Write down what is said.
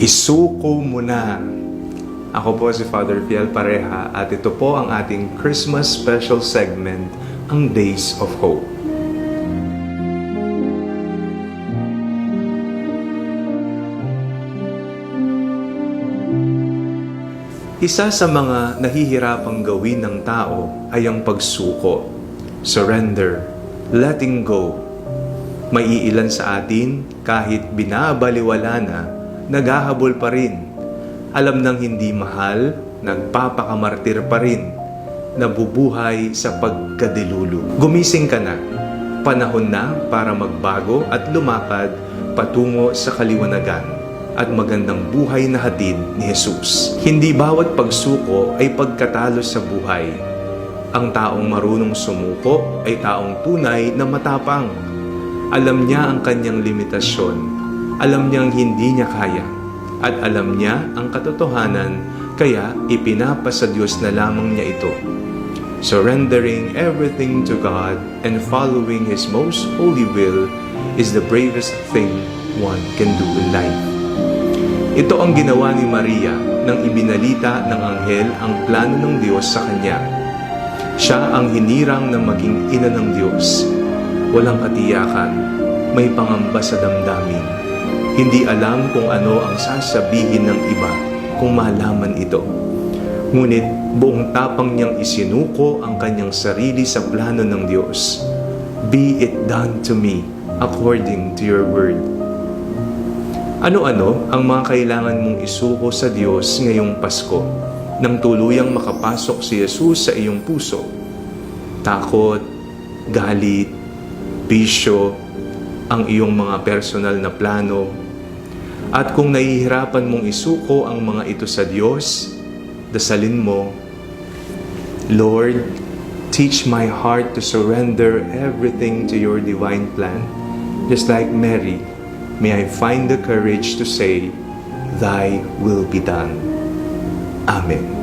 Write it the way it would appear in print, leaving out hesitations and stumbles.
Isuko mo na. Ako po si Father Fiel Pareha at ito po ang ating Christmas special segment, ang Days of Hope. Isa sa mga nahihirapang gawin ng tao ay ang pagsuko, surrender, letting go. May iilan sa atin kahit binabaliwala na, naghahabol pa rin. Alam ng hindi mahal, nagpapakamartir pa rin. Nabubuhay sa pagkadilulu. Gumising ka na. Panahon na para magbago at lumakad patungo sa kaliwanagan at magandang buhay na hatid ni Jesus. Hindi bawat pagsuko ay pagkatalo sa buhay. Ang taong marunong sumuko ay taong tunay na matapang. Alam niya ang kanyang limitasyon. Alam niyang hindi niya kaya. At alam niya ang katotohanan, kaya ipinapasa Diyos na lamang niya ito. Surrendering everything to God and following His most holy will is the bravest thing one can do in life. Ito ang ginawa ni Maria nang ibinalita ng anghel ang plano ng Diyos sa kanya. Siya ang hinirang na maging ina ng Diyos. Walang katiyakan, may pangamba sa damdamin. Hindi alam kung ano ang sasabihin ng iba kung malaman ito. Ngunit buong tapang niyang isinuko ang kanyang sarili sa plano ng Diyos. Be it done to me according to your word. Ano-ano ang mga kailangan mong isuko sa Diyos ngayong Pasko nang tuluyang makapasok si Jesus sa iyong puso? Takot, galit, bisyo, ang iyong mga personal na plano. At kung nahihirapan mong isuko ang mga ito sa Diyos, dasalin mo, Lord, teach my heart to surrender everything to your divine plan. Just like Mary, may I find the courage to say, Thy will be done. Amen.